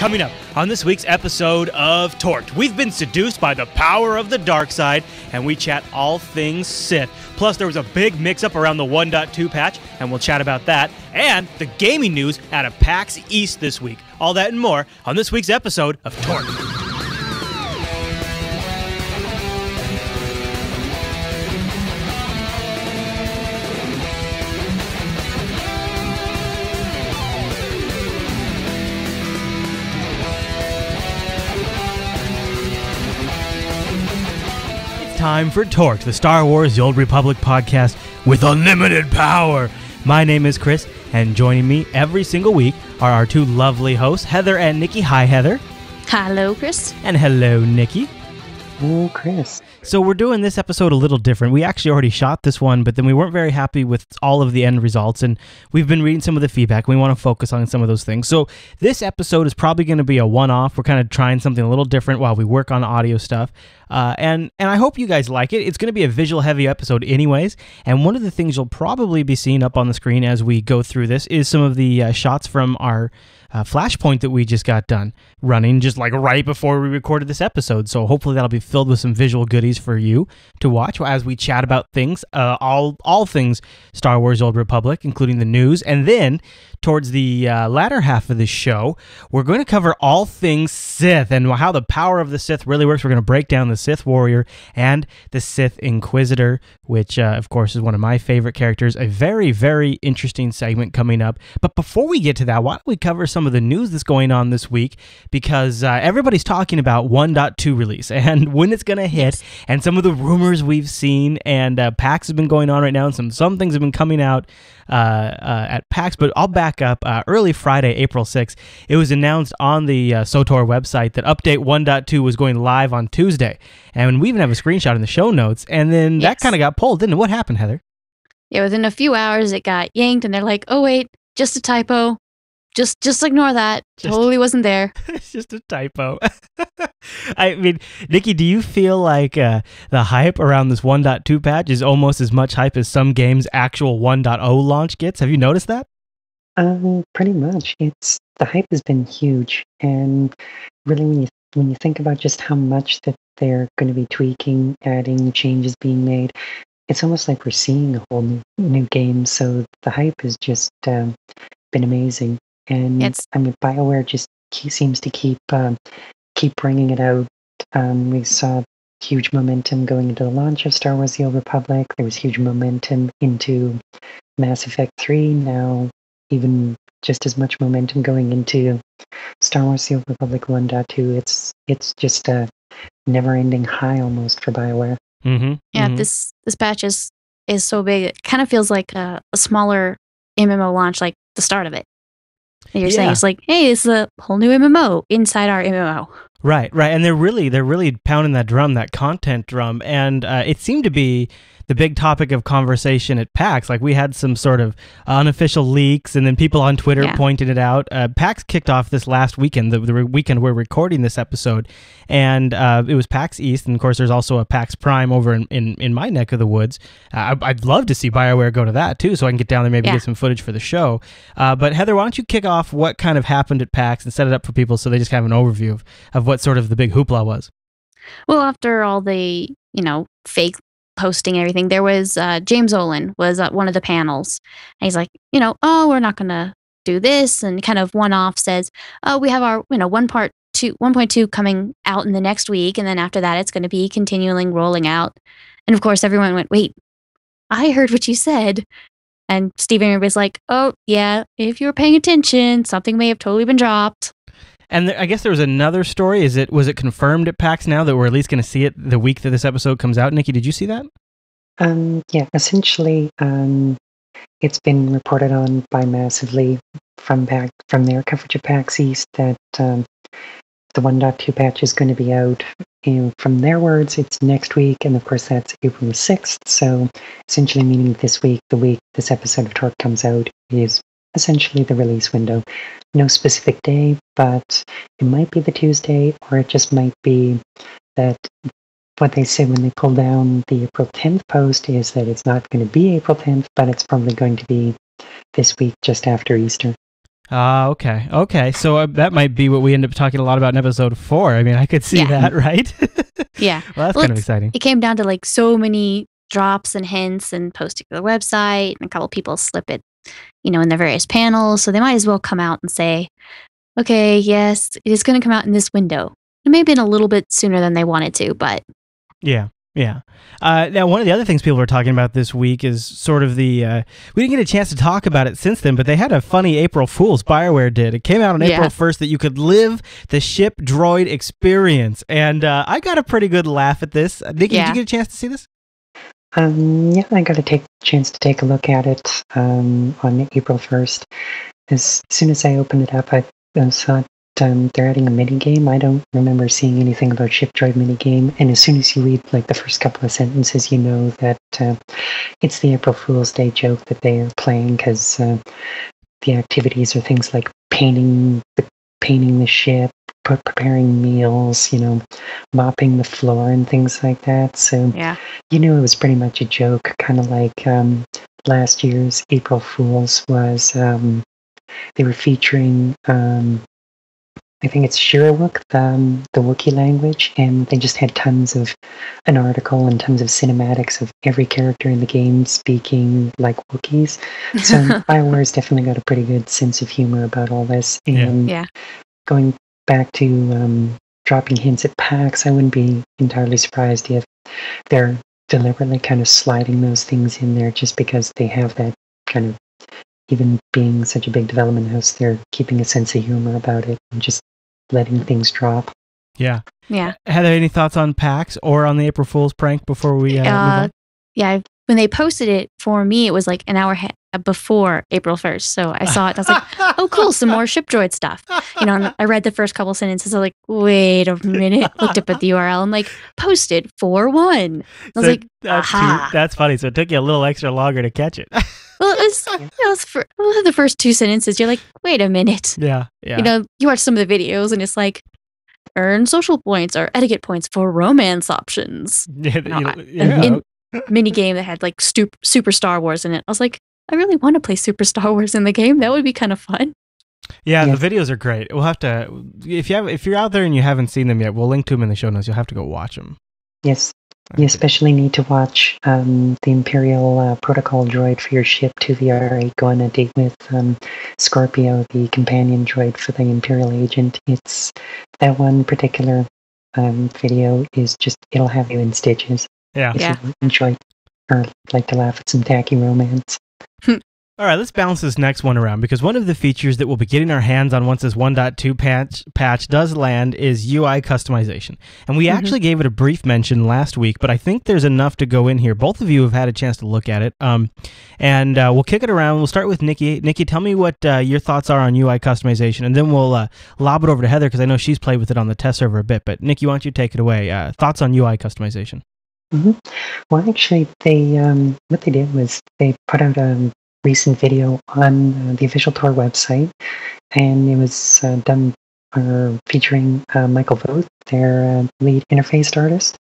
Coming up on this week's episode of TORked, we've been seduced by the power of the dark side, and we chat all things Sith. Plus, there was a big mix-up around the 1.2 patch, and we'll chat about that, and the gaming news out of PAX East this week. All that and more on this week's episode of TORked. Time for TORked, the Star Wars The Old Republic podcast with unlimited power. My name is Chris, and joining me every single week are our two lovely hosts, Heather and Nikki. Hi, Heather. Hello, Chris. And hello, Nikki. Hello, Chris. So we're doing this episode a little different. We actually already shot this one, but then we weren't very happy with all of the end results, and we've been reading some of the feedback. We want to focus on some of those things. So this episode is probably going to be a one-off. We're kind of trying something a little different while we work on audio stuff. And I hope you guys like it. It's going to be a visual-heavy episode anyways, and one of the things you'll probably be seeing up on the screen as we go through this is some of the shots from our Flashpoint that we just got done running just like right before we recorded this episode. So hopefully that'll be filled with some visual goodies for you to watch as we chat about things, all things Star Wars Old Republic, including the news. And then towards the latter half of the show, we're going to cover all things Sith and how the power of the Sith really works. We're going to break down the Sith Warrior and the Sith Inquisitor, which of course is one of my favorite characters. A very, very interesting segment coming up. But before we get to that, why don't we cover some of the news that's going on this week, because everybody's talking about 1.2 release and when it's going to hit, and some of the rumors we've seen, and PAX has been going on right now, and some things have been coming out at PAX. But I'll back up. Early Friday, April 6th, it was announced on the SOTOR website that update 1.2 was going live on Tuesday, and we even have a screenshot in the show notes, and then that kind of got pulled, didn't it? What happened, Heather? Yeah, within a few hours it got yanked, and they're like, oh wait, just a typo. Just ignore that. Totally wasn't there. It's just a typo. I mean, Nikki, do you feel like the hype around this 1.2 patch is almost as much hype as some games' actual 1.0 launch gets? Have you noticed that? Pretty much. The hype has been huge, and really, when you think about just how much that they're going to be tweaking, adding, changes being made, it's almost like we're seeing a whole new game. So the hype has just been amazing. And I mean, BioWare just seems to keep bringing it out. We saw huge momentum going into the launch of Star Wars: The Old Republic. There was huge momentum into Mass Effect 3. Now, even just as much momentum going into Star Wars: The Old Republic 1.2. It's just a never-ending high almost for BioWare. Mm-hmm. Yeah, this patch is so big. It kind of feels like a smaller MMO launch, like the start of it. And you're saying it's like, hey, it's a whole new MMO inside our MMO. Right, and they're really pounding that drum, that content drum, and it seemed to be the big topic of conversation at PAX. Like, we had some sort of unofficial leaks, and then people on Twitter pointed it out. PAX kicked off this last weekend, the weekend we're recording this episode, and it was PAX East, and of course there's also a PAX Prime over in my neck of the woods. I'd love to see BioWare go to that too, so I can get down there, maybe get some footage for the show. But Heather, why don't you kick off what kind of happened at PAX and set it up for people so they just have an overview of what sort of the big hoopla was? Well, after all the, fake posting and everything, there was James Olin was at one of the panels, and he's like, we're not going to do this, and kind of one-off says, we have our, 1.2 coming out in the next week, and then after that it's going to be continuing rolling out. And of course everyone went, wait, I heard what you said. And Stephen was like, oh yeah, if you were paying attention, something may have totally been dropped. And I guess there was another story. Was it confirmed at PAX now that we're at least going to see it the week that this episode comes out? Nikki, did you see that? Yeah, essentially, it's been reported on by Massively from their coverage of PAX East that the 1.2 patch is going to be out. From their words, it's next week, and of course that's April the 6th. So essentially meaning this week, the week this episode of TORked comes out, is essentially the release window. No specific day, but it might be the Tuesday, or it just might be that what they said when they pulled down the April 10th post is that it's not going to be April 10th, but it's probably going to be this week just after Easter. Okay. Okay. So that might be what we end up talking a lot about in episode 4. I mean, I could see that, right? Yeah. Well, that's kind of exciting. It came down to like so many drops and hints and posting to the website, and a couple people slip it, in the various panels. So they might as well come out and say, okay, yes, it is going to come out in this window. It may have been a little bit sooner than they wanted to, but yeah. Now, one of the other things people were talking about this week is sort of we didn't get a chance to talk about it since then, but they had a funny April Fool's, BioWare did. It came out on April 1st that you could live the ship droid experience. And I got a pretty good laugh at this. Nikki, did you get a chance to see this? Yeah, I got a chance to take a look at it on April 1st. As soon as I opened it up, I saw they're adding a mini game. I don't remember seeing anything about ship droid mini game. And as soon as you read like the first couple of sentences, you know that it's the April Fool's Day joke that they are playing, because the activities are things like painting the ship, preparing meals, mopping the floor and things like that. So you knew it was pretty much a joke, kind of like last year's April Fool's was. They were featuring. I think it's Shirawuk, the Wookiee language, and they just had tons of an article and tons of cinematics of every character in the game speaking like Wookiees. So BioWare's definitely got a pretty good sense of humor about all this. And going back to dropping hints at PAX, I wouldn't be entirely surprised if they're deliberately kind of sliding those things in there just because they have that kind of, even being such a big development house, they're keeping a sense of humor about it and just letting things drop. Yeah. Heather, any thoughts on PAX or on the April Fool's prank before we move on? Yeah, when they posted it, for me, it was like an hour before April 1st. So I saw it and I was like, oh, cool, some more ship droid stuff. And I read the first couple sentences. I was like, wait a minute. Looked up at the URL and like, posted 4/1. I was like, aha. That's funny. So it took you a little extra longer to catch it. Well, it was for the first 2 sentences. You're like, wait a minute. Yeah. You watch some of the videos and it's like, earn social points or etiquette points for romance options. Mini game that had like Super Star Wars in it. I was like, I really want to play Super Star Wars in the game. That would be kind of fun. Yeah, the videos are great. We'll have to, if you're out there and you haven't seen them yet, we'll link to them in the show notes. You'll have to go watch them. Yes. You especially need to watch the Imperial Protocol droid for your ship 2VR8 go on a date with Scorpio, the companion droid for the Imperial agent. It's that one particular video is just, it'll have you in stitches. Yeah. If you enjoy or like to laugh at some tacky romance. All right, let's bounce this next one around, because one of the features that we'll be getting our hands on once this 1.2 patch does land is UI customization. And we actually gave it a brief mention last week, but I think there's enough to go in here. Both of you have had a chance to look at it. And we'll kick it around. We'll start with Nikki. Nikki, tell me what your thoughts are on UI customization, and then we'll lob it over to Heather, because I know she's played with it on the test server a bit. But Nikki, why don't you take it away? Thoughts on UI customization? Well, actually, they what they did was they put out a recent video on the official TOR website, and it was done featuring Michael Voth, their lead interface artist.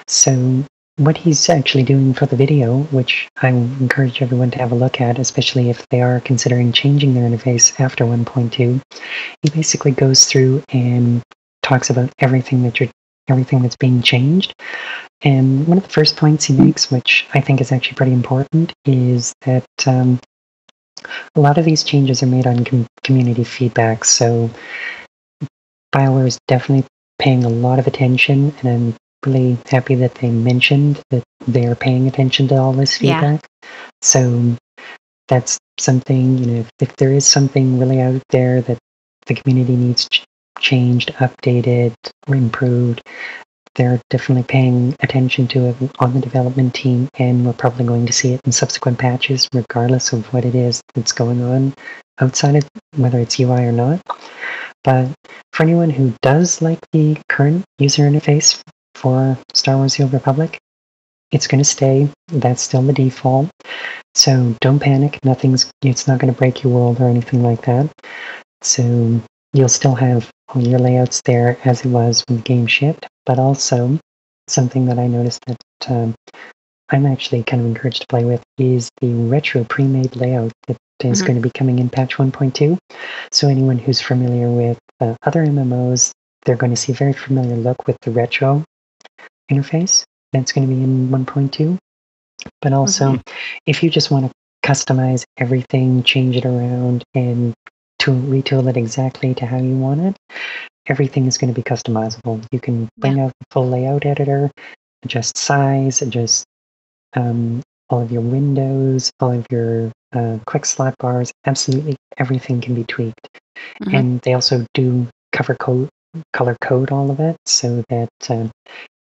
So what he's actually doing for the video, which I encourage everyone to have a look at, especially if they are considering changing their interface after 1.2, he basically goes through and talks about everything that's being changed. And one of the first points he makes, which I think is actually pretty important, is that a lot of these changes are made on community feedback. So BioWare is definitely paying a lot of attention, and I'm really happy that they mentioned that they're paying attention to all this feedback. So that's something, if there is something really out there that the community needs changed, updated, or improved, they're definitely paying attention to it on the development team, and we're probably going to see it in subsequent patches, regardless of what it is that's going on outside of whether it's UI or not. But for anyone who does like the current user interface for Star Wars: The Old Republic, it's going to stay. That's still the default. So don't panic. It's not going to break your world or anything like that. So you'll still have all your layouts there as it was when the game shipped, but also something that I noticed that I'm actually kind of encouraged to play with is the retro pre-made layout that is going to be coming in patch 1.2. So anyone who's familiar with other MMOs, they're going to see a very familiar look with the retro interface. That's going to be in 1.2. But also, if you just want to customize everything, change it around, and to retool it exactly to how you want it, everything is going to be customizable. You can bring out the full layout editor, adjust size, adjust all of your windows, all of your quick slot bars. Absolutely everything can be tweaked. And they also do color code all of it so that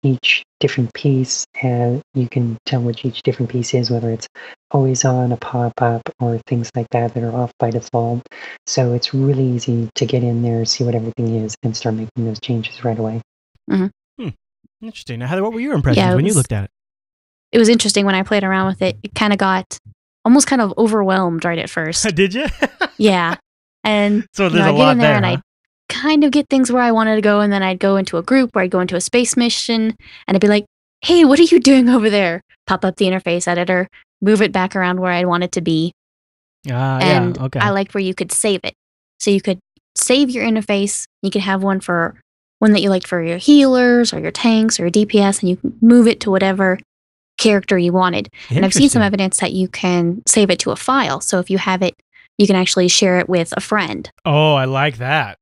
each different piece, you can tell which each different piece is, whether it's always on, a pop-up, or things like that are off by default. So it's really easy to get in there, see what everything is, and start making those changes right away. Interesting. Now, Heather, what were your impressions when you looked at it? It was interesting when I played around with it. It kind of got almost kind of overwhelmed right at first. Did you? Yeah. And so there's a lot there, and I'd kind of get things where I wanted to go, and then I'd go into a group or I'd go into a space mission, and I'd be like, hey, what are you doing over there? Pop up the interface editor, move it back around where I'd want it to be. And I liked where you could save it. So you could save your interface. You could have one that you liked for your healers or your tanks or your DPS, and you can move it to whatever character you wanted. And I've seen some evidence that you can save it to a file. So if you have it, you can actually share it with a friend. Oh, I like that.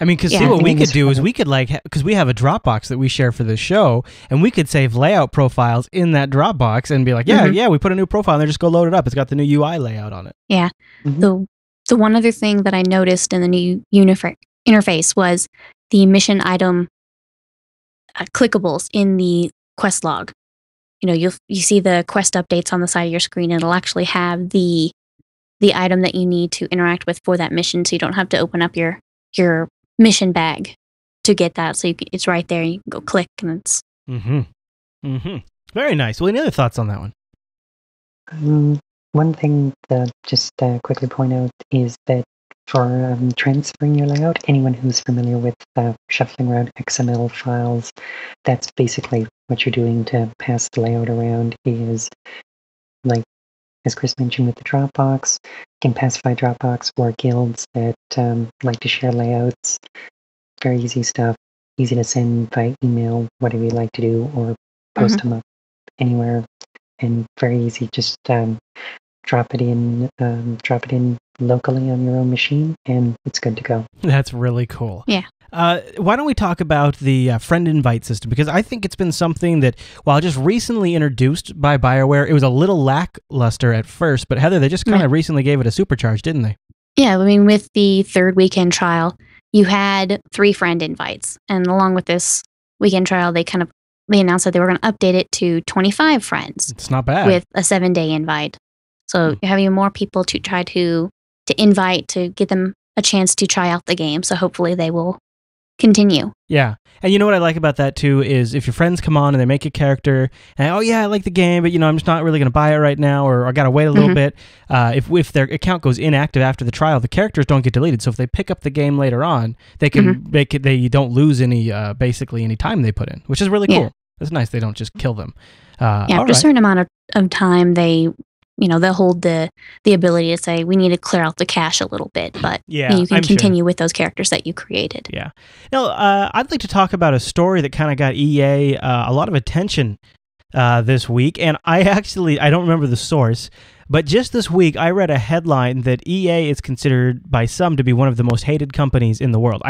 I mean, because see, what we could do is we could because we have a Dropbox that we share for the show, and we could save layout profiles in that Dropbox and be like, we put a new profile and then just go load it up. It's got the new UI layout on it. Yeah. The one other thing that I noticed in the new interface was the mission item clickables in the quest log. You see the quest updates on the side of your screen, and it'll actually have the item that you need to interact with for that mission, so you don't have to open up your mission bag to get that. So it's right there. You can go click, and it's very nice. Well, any other thoughts on that one? One thing that just quickly point out is that for transferring your layout, anyone who's familiar with shuffling around XML files, that's basically what you're doing to pass the layout around. Is like, as Chris mentioned with the Dropbox, you can pacify Dropbox or guilds that like to share layouts. Very easy stuff, easy to send by email, whatever you like to do, or post them up anywhere, and very easy. Just drop it in locally on your own machine, and it's good to go. That's really cool. Yeah. Why don't we talk about the friend invite system? Because I think it's been something that, while just recently introduced by BioWare, it was a little lackluster at first, but Heather, they just kind of recently gave it a supercharge, didn't they? Yeah, I mean, with the third weekend trial, you had 3 friend invites, and along with this weekend trial, they announced that they were going to update it to 25 friends. It's not bad. With a 7-day invite. So you're having more people to try to invite, to get them a chance to try out the game. So hopefully they will continue. Yeah. And you know what I like about that too is if your friends come on and they make a character and, oh yeah, I like the game, but I'm just not really going to buy it right now, or I got to wait a little bit. If their account goes inactive after the trial, the characters don't get deleted. So if they pick up the game later on, they can they don't lose any basically any time they put in, which is really cool. It's nice they don't just kill them. After a certain amount of time, they'll hold the ability to say, we need to clear out the cache a little bit, but you can continue with those characters that you created. Yeah. Now, I'd like to talk about a story that kind of got EA a lot of attention this week, and I don't remember the source, but just this week I read a headline that EA is considered by some to be one of the most hated companies in the world.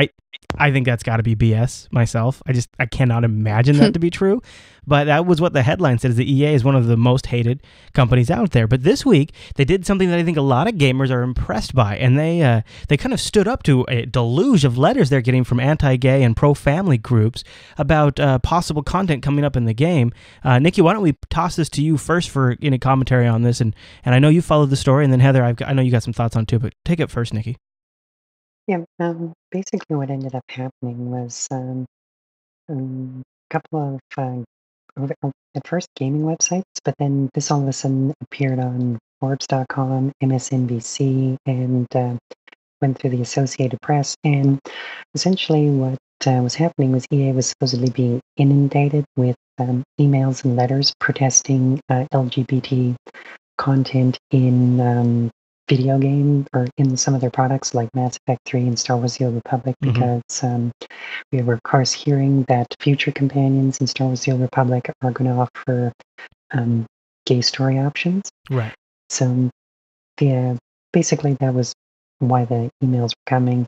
I think that's got to be BS myself. I cannot imagine that to be true. But that was what the headline said, is that EA is one of the most hated companies out there. But this week, they did something that I think a lot of gamers are impressed by. And they kind of stood up to a deluge of letters they're getting from anti-gay and pro-family groups about possible content coming up in the game. Nikki, why don't we toss this to you first for any commentary on this? And I know you followed the story. And then Heather, I know you got some thoughts on it too, but take it first, Nikki. Yeah, basically what ended up happening was a couple of at first gaming websites, but then this all of a sudden appeared on Forbes.com, MSNBC, and went through the Associated Press. And essentially what was happening was EA was supposedly being inundated with emails and letters protesting LGBT content in video game or in some of their products like Mass Effect 3 and Star Wars The Old Republic, Mhm. because we were, of course, hearing that future companions in Star Wars The Old Republic are going to offer gay story options. Right. So, basically, that was why the emails were coming.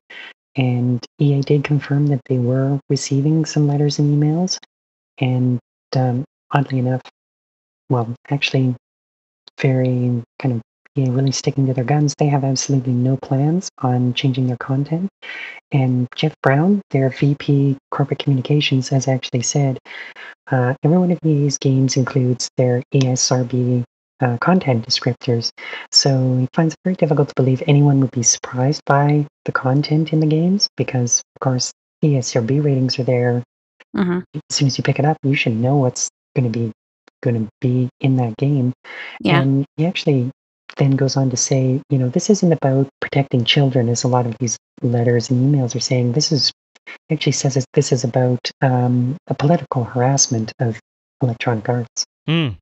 And EA did confirm that they were receiving some letters and emails. And oddly enough, well, actually, very kind of really sticking to their guns. They have absolutely no plans on changing their content. And Jeff Brown, their VP Corporate Communications, has actually said every one of these games includes their ESRB content descriptors. So he finds it very difficult to believe anyone would be surprised by the content in the games because, of course, ESRB ratings are there. Mhm. As soon as you pick it up, you should know what's going to be in that game. Yeah. And he actually then goes on to say, this isn't about protecting children, as a lot of these letters and emails are saying. This is about a political harassment of Electronic Arts. Mm.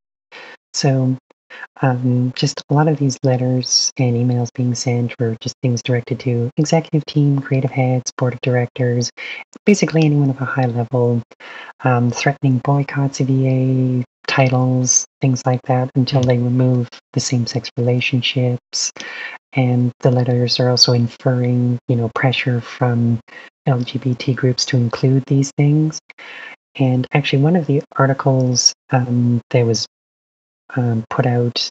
So just a lot of these letters and emails being sent were just things directed to executive team, creative heads, board of directors, basically anyone of a high level, threatening boycotts of EA titles, things like that, until they remove the same-sex relationships. And the letters are also inferring, pressure from LGBT groups to include these things. And actually, one of the articles that was put out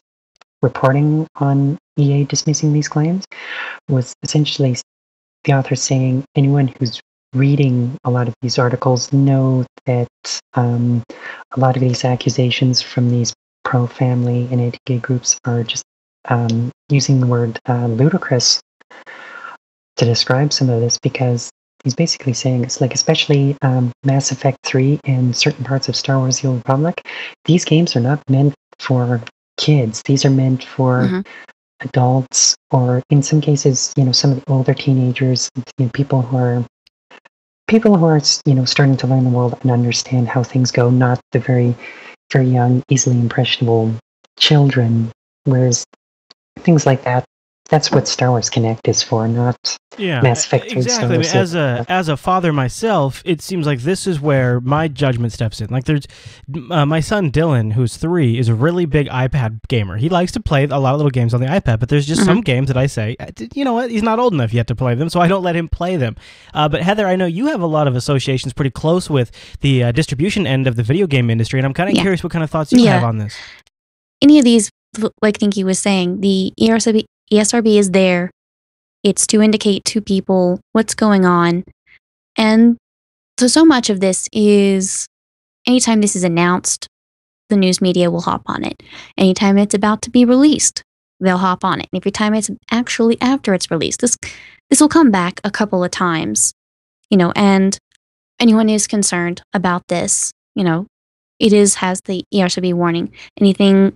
reporting on EA dismissing these claims was essentially the author saying anyone who's reading a lot of these articles know that a lot of these accusations from these pro-family and anti-gay groups are just using the word ludicrous to describe some of this, because he's basically saying it's like, especially Mass Effect 3 and certain parts of Star Wars The Old Republic, these games are not meant for kids. These are meant for adults, or in some cases, some of the older teenagers, people who are starting to learn the world and understand how things go, not the very, very young, easily impressionable children. Whereas things like that, that's what Star Wars Connect is for, not Mass Effect 3. Exactly. I mean, as a father myself, it seems like this is where my judgment steps in. Like, there's my son Dylan, who's 3, is a really big iPad gamer. He likes to play a lot of little games on the iPad, but there's just some games that I say, you know what, he's not old enough yet to play them, so I don't let him play them. But Heather, I know you have a lot of associations pretty close with the distribution end of the video game industry, and I'm kind of curious what kind of thoughts you have on this. Any of these, like I think he was saying, the ESRB is there. It's to indicate to people what's going on. And so much of this is, anytime this is announced, the news media will hop on it. Anytime it's about to be released, they'll hop on it. And every time it's actually after it's released, this will come back a couple of times, and anyone who's concerned about this, it has the ESRB warning. Anything,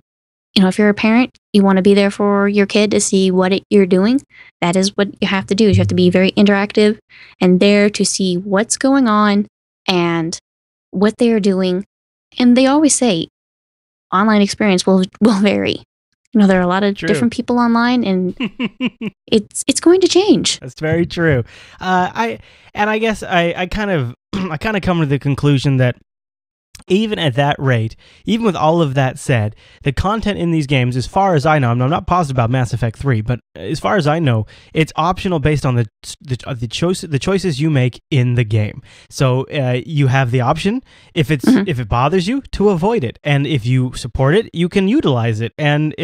if you're a parent, you want to be there for your kid to see what you're doing. That is what you have to do. You have to be very interactive and there to see what's going on and what they are doing. And they always say online experience will vary. There are a lot of different people online, and it's going to change. That's very true. I guess I kind of come to the conclusion that even at that rate, even with all of that said, the content in these games, as far as I know, I'm not positive about Mass Effect 3, but as far as I know, it's optional based on the choices you make in the game. So you have the option, if it bothers you, to avoid it, and if you support it, you can utilize it. And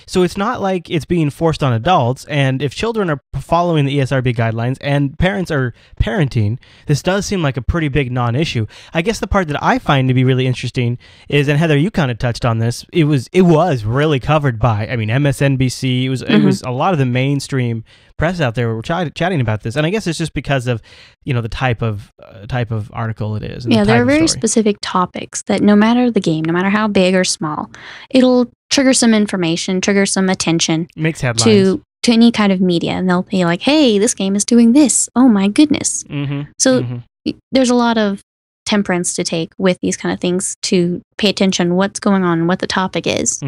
so it's not like it's being forced on adults. And if children are following the ESRB guidelines and parents are parenting, this does seem like a pretty big non-issue. I guess the part that I find to be really interesting is, and Heather, you kind of touched on this, it was really covered by, MSNBC. It was a lot of the mainstream press out there were chatting about this, and I guess it's just because of the type of article it is. And there are very specific topics that no matter the game, no matter how big or small, it'll trigger some information, trigger some attention, makes headlines to any kind of media, and they'll be like, "Hey, this game is doing this. Oh my goodness!" So there's a lot of temperance to take with these kind of things, to pay attention what's going on, what the topic is.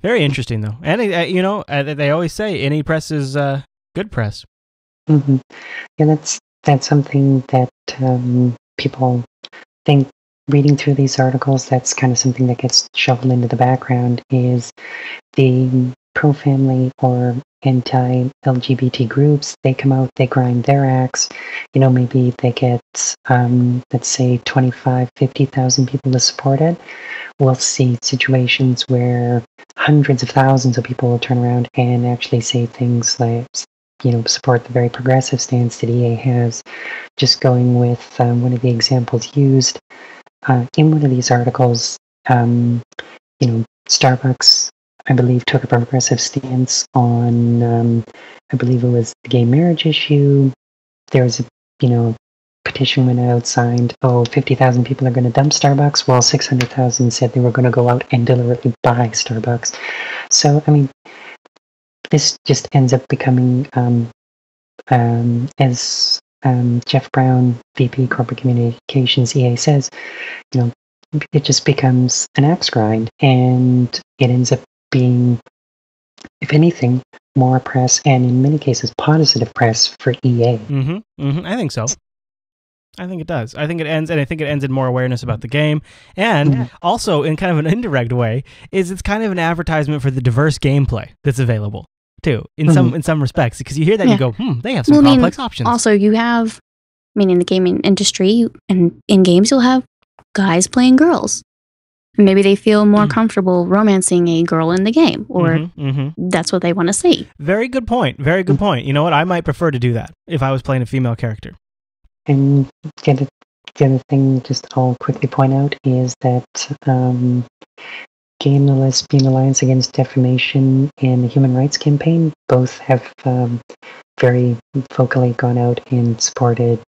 Very interesting, though. And, they always say any press is good press. Mm-hmm. Yeah, that's something that people think, reading through these articles, that's kind of something that gets shoveled into the background, is the pro-family or anti-LGBT groups. They come out, they grind their axe. Maybe they get, let's say, 25, 50,000 people to support it. We'll see situations where hundreds of thousands of people will turn around and actually say things like, support the very progressive stance that EA has. Just going with one of the examples used in one of these articles, Starbucks, I believe, took a progressive stance on, I believe it was the gay marriage issue. There was a, petition went out, signed, 50,000 people are going to dump Starbucks, while 600,000 said they were going to go out and deliberately buy Starbucks. So, this just ends up becoming, as Jeff Brown, VP Corporate Communications, EA says, it just becomes an axe grind, and it ends up being, if anything, more press, and in many cases, positive press for EA. I think so. I think it does. I think it ends in more awareness about the game, and also in kind of an indirect way, it's kind of an advertisement for the diverse gameplay that's available too, in some respects, because you hear that and you go, they have some complex options. Also, you have, in the gaming industry and in games, you'll have guys playing girls. Maybe they feel more comfortable romancing a girl in the game, or that's what they want to see. Very good point. Very good point. You know what? I might prefer to do that if I was playing a female character. And the other thing, just I'll quickly point out, is that Gay and the Lesbian Alliance Against Defamation and the Human Rights Campaign both have very vocally gone out and supported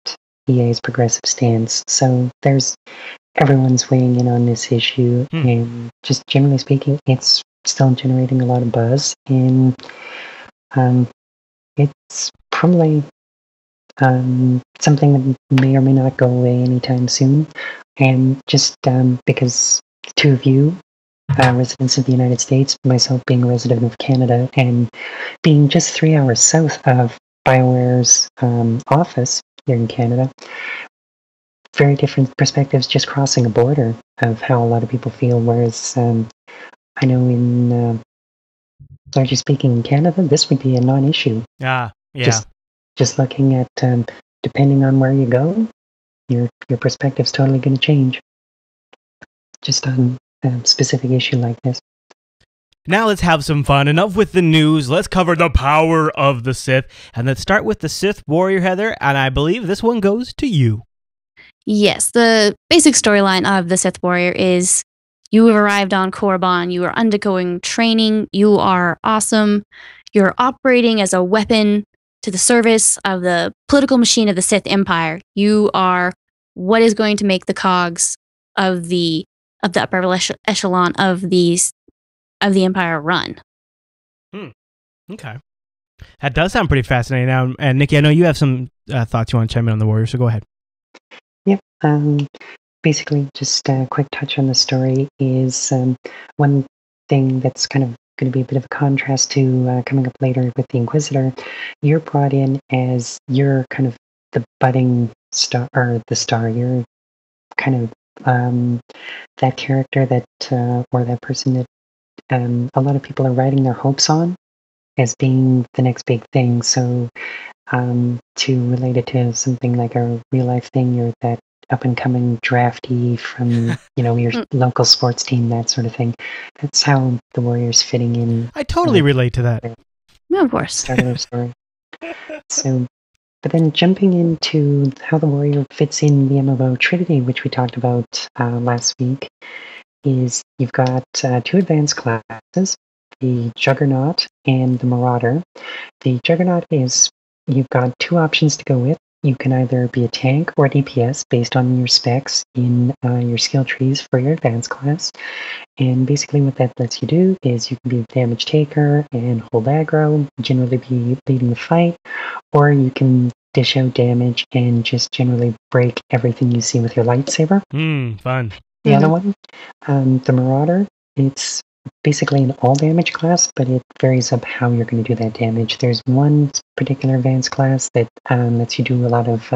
EA's progressive stance. So everyone's weighing in on this issue, and just generally speaking, it's still generating a lot of buzz, and it's probably something that may or may not go away anytime soon. And just because two of you, residents of the United States, myself being a resident of Canada, and being just 3 hours south of BioWare's office here in Canada, very different perspectives just crossing a border of how a lot of people feel. Whereas I know largely speaking, in Canada, this would be a non-issue. Yeah. Just looking at, depending on where you go, your perspective's totally going to change. Just on a specific issue like this. Now let's have some fun. Enough with the news. Let's cover the power of the Sith. And let's start with the Sith Warrior, Heather. And I believe this one goes to you. Yes, the basic storyline of the Sith Warrior is you have arrived on Korriban, you are undergoing training, you are awesome, you're operating as a weapon to the service of the political machine of the Sith Empire. You are what is going to make the cogs of the upper echelon of the Empire run. Okay. That does sound pretty fascinating. Now, and Nikki, I know you have some thoughts you want to chime in on the Warrior, so go ahead. Yep. Basically, just a quick touch on the story is one thing that's kind of going to be a bit of a contrast to coming up later with the Inquisitor. You're brought in as you're kind of the budding star, or the star. You're kind of that character that, or that person that a lot of people are riding their hopes on as being the next big thing. So to relate it to something like a real life thing, you're that up and coming draftee from your local sports team, that sort of thing. That's how the Warriors fitting in. I totally relate to that. Yeah, of course. Start of their story. So, but then jumping into how the Warrior fits in the MMO Trinity, which we talked about last week, is you've got two advanced classes, the Juggernaut and the Marauder. The Juggernaut is, you've got two options to go with. You can either be a tank or a DPS based on your specs in your skill trees for your advanced class. And basically what that lets you do is you can be a damage taker and hold aggro, generally be leading the fight, or you can dish out damage and just generally break everything you see with your lightsaber. Fun. The other one, the Marauder, it's basically an all damage class, but it varies up how you're going to do that damage. There's one particular advanced class that lets you do a lot of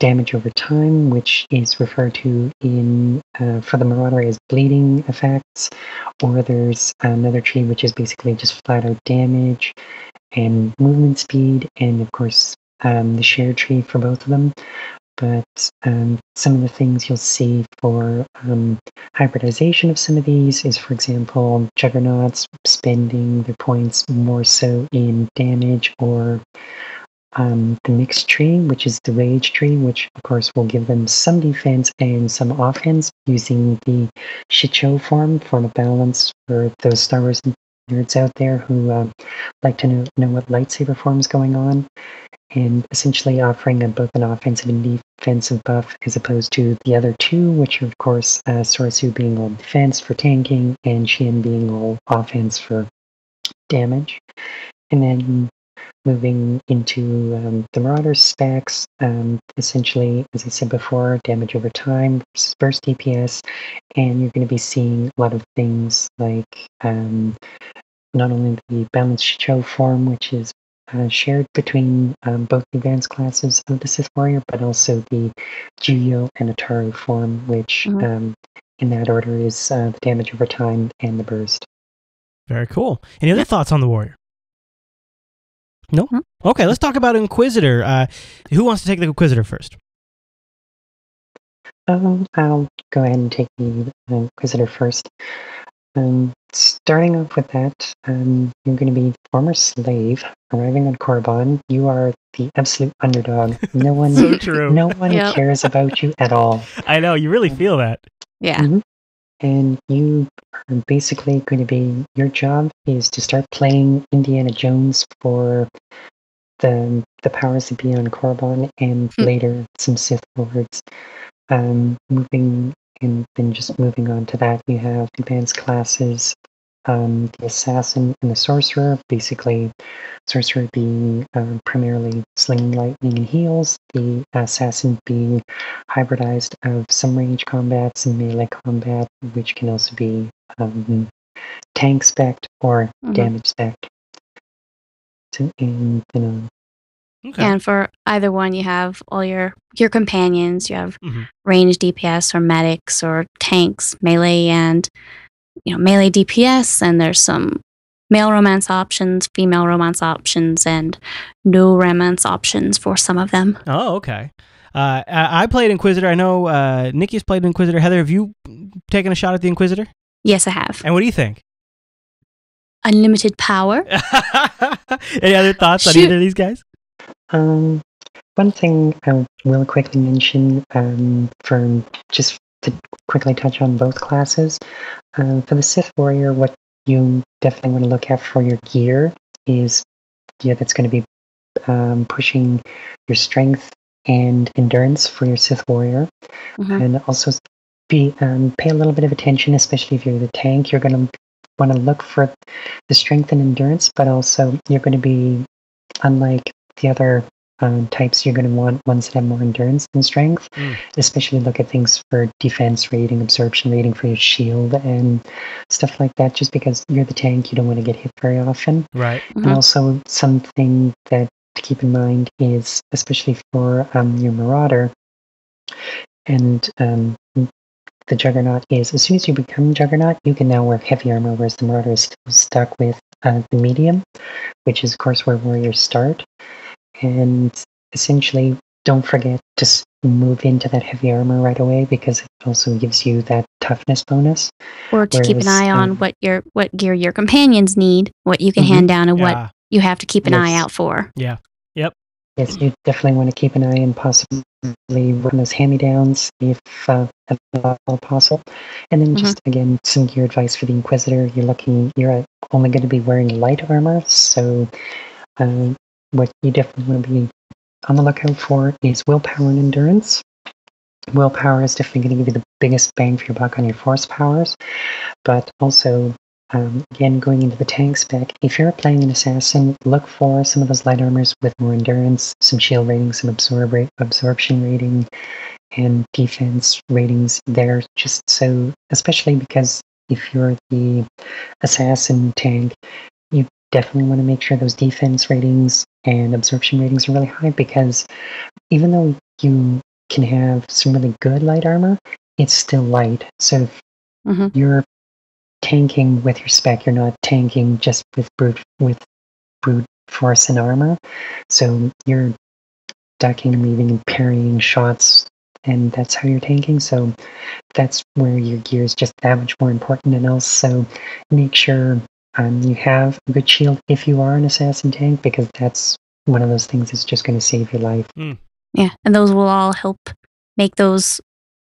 damage over time, which is referred to in for the Marauder as bleeding effects, or there's another tree which is basically just flat out damage and movement speed, and of course the shared tree for both of them. But some of the things you'll see for hybridization of some of these is, for example, Juggernauts spending their points more so in damage, or the mixed tree, which is the rage tree, which of course will give them some defense and some offense, using the Shicho form of balance for those Star Wars nerds out there who like to know what lightsaber form is going on, and essentially offering both an offensive and defensive buff, as opposed to the other two, which are of course Sorasu being all defense for tanking, and Xian being all offense for damage. And then moving into the Marauder specs, essentially, as I said before, damage over time versus burst DPS, and you're going to be seeing a lot of things like not only the balanced Shicho form, which is shared between both the advanced classes of the Sith Warrior, but also the Juyo and Ataru form, which in that order is the damage over time and the burst. Very cool. Any other thoughts on the Warrior? No? Okay, let's talk about Inquisitor. Who wants to take the Inquisitor first? I'll go ahead and take the Inquisitor first. Starting off with that, you're going to be former slave arriving on Korriban. You are the absolute underdog. No one, So true. No one cares about you at all. I know, you really feel that. Yeah. Mm-hmm. And you are basically going to be, your job is to start playing Indiana Jones for the powers that be on Korriban, and later some Sith Lords. Moving on to that, you have advanced classes, the Assassin and the Sorcerer. Basically, Sorcerer being primarily slinging lightning and heals, the Assassin being hybridized of some range combat, some melee combat, which can also be tank spec or damage spec. So, Okay. And for either one, you have all your companions. You have range DPS or medics or tanks, melee and melee DPS. And there's some male romance options, female romance options, and no romance options for some of them. Oh, okay. I played Inquisitor. I know Nikki's played Inquisitor. Heather, have you taken a shot at the Inquisitor? Yes, I have. And what do you think? Unlimited power. Any other thoughts on either of these guys? One thing I will quickly mention, for just to quickly touch on both classes, for the Sith Warrior, what you definitely want to look at for your gear is gear that's going to be pushing your strength and endurance for your Sith Warrior, and also pay a little bit of attention, especially if you're the tank. You're going to want to look for the strength and endurance, but also you're going to be, unlike the other types, you're going to want ones that have more endurance than strength, especially look at things for defense rating, absorption rating for your shield, and stuff like that, just because you're the tank, you don't want to get hit very often. Right. And also something that to keep in mind is, especially for your Marauder and the Juggernaut, is as soon as you become Juggernaut, you can now wear heavy armor, whereas the Marauder is still stuck with the medium, which is of course where warriors start. And essentially, don't forget to move into that heavy armor right away, because it also gives you that toughness bonus. Or to keep an eye on what gear your companions need, what you can hand down, and what you have to keep an eye out for. Yeah. Yep. Yes, you definitely want to keep an eye and possibly run those hand-me-downs if at all possible. And then just, again, some gear advice for the Inquisitor. You're only going to be wearing light armor, so what you definitely want to be on the lookout for is willpower and endurance. Willpower is definitely going to give you the biggest bang for your buck on your force powers, but also, again, going into the tank spec, if you're playing an assassin, look for some of those light armors with more endurance, some shield rating, some absorption rating, and defense ratings there, just so, especially because if you're the assassin tank, you definitely want to make sure those defense ratings and absorption ratings are really high, because even though you can have some really good light armor, it's still light. So if you're tanking with your spec, you're not tanking just with brute force and armor. So you're ducking and weaving and parrying shots, and that's how you're tanking. So that's where your gear is just that much more important. And also make sure you have a good shield if you are an assassin tank, because that's one of those things that's just going to save your life. Yeah, and those will all help make those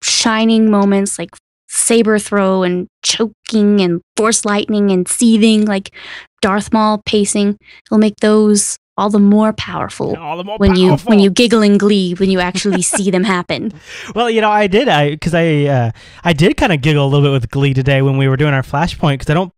shining moments like saber throw and choking and force lightning and seething, like Darth Maul pacing. It'll make those all the more powerful when you giggle in glee when you actually see them happen. Well, I did kind of giggle a little bit with glee today when we were doing our flashpoint, because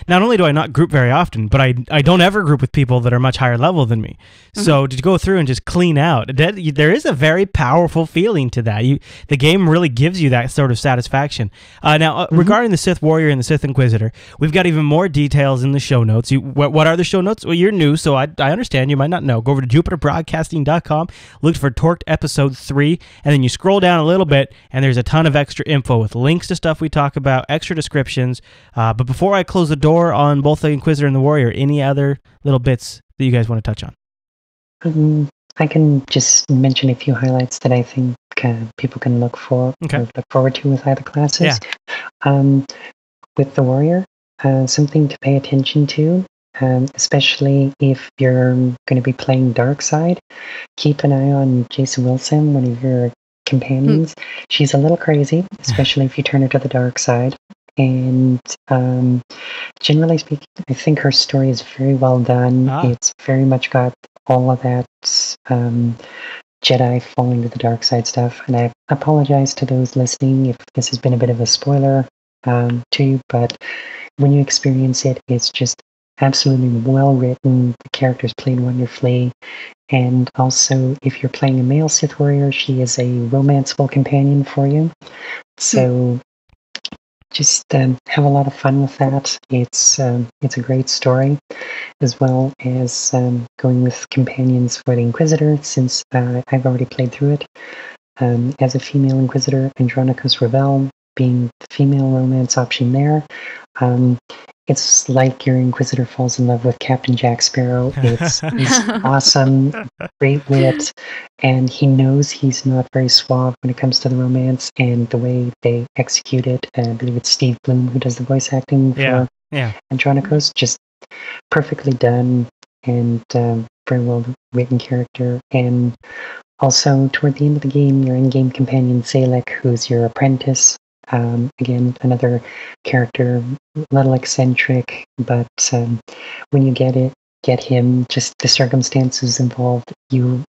not only do I not group very often, but I don't ever group with people that are much higher level than me. So to go through and just clean out, there is a very powerful feeling to that. The game really gives you that sort of satisfaction. Now, regarding the Sith Warrior and the Sith Inquisitor, we've got even more details in the show notes. What are the show notes? Well, you're new, so I understand. You might not know. Go over to jupiterbroadcasting.com, look for TORked episode 3, and then you scroll down a little bit, and there's a ton of extra info with links to stuff we talk about, extra descriptions. But before I close the door on both the Inquisitor and the Warrior, any other little bits that you guys want to touch on? I can just mention a few highlights that I think people can look forward to with either classes. Yeah. With the Warrior, something to pay attention to, especially if you're going to be playing darkside. Keep an eye on Jason Wilson, one of your companions. She's a little crazy, especially if you turn her to the dark side. And generally speaking, I think her story is very well done. It's very much got all of that Jedi falling to the dark side stuff. And I apologize to those listening if this has been a bit of a spoiler to you, but when you experience it, it's just absolutely well written. The characters played wonderfully. And also, if you're playing a male Sith Warrior, she is a romanceable companion for you. So just have a lot of fun with that. It's a great story, as well as going with companions for the Inquisitor, since I've already played through it. As a female Inquisitor, Andronicus Revel being the female romance option there. It's like your Inquisitor falls in love with Captain Jack Sparrow. He's awesome, great wit, and he knows he's not very suave when it comes to the romance, and the way they execute it, I believe it's Steve Bloom who does the voice acting for Andronicus, just perfectly done, and very well written character. And also, toward the end of the game, your in-game companion Zalek, who's your apprentice. Again, another character, a little eccentric, but when you get him, just the circumstances involved, you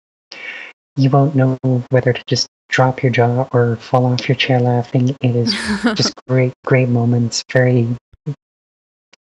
won't know whether to just drop your jaw or fall off your chair laughing. It is just great moments. Very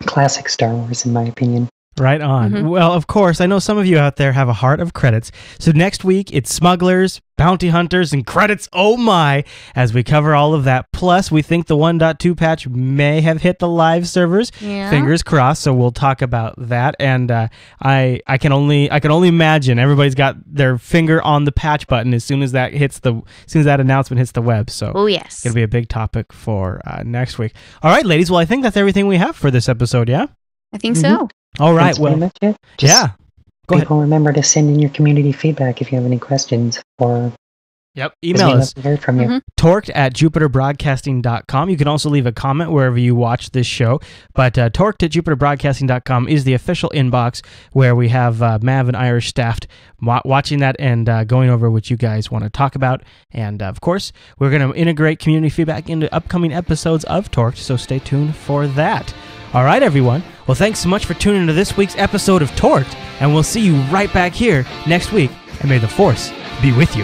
classic Star Wars, in my opinion. Right on. Well, of course, I know some of you out there have a heart of credits. So next week, it's smugglers, bounty hunters, and credits. Oh my! As we cover all of that. Plus, we think the 1.2 patch may have hit the live servers. Yeah. Fingers crossed. So we'll talk about that. And I can only imagine everybody's got their finger on the patch button as soon as that announcement hits the web. So yes, it'll be a big topic for next week. All right, ladies. Well, I think that's everything we have for this episode. Yeah. I think so. All right. That's pretty much it. Go ahead. Remember to send in your community feedback if you have any questions, or email us. Hear from you. TORked@jupiterbroadcasting.com. You can also leave a comment wherever you watch this show. But TORked@jupiterbroadcasting.com is the official inbox where we have Mav and Irish staffed watching that and going over what you guys want to talk about. And of course, we're going to integrate community feedback into upcoming episodes of TORked, so stay tuned for that. All right, everyone. Well, thanks so much for tuning into this week's episode of TORked, and we'll see you right back here next week, and may the Force be with you.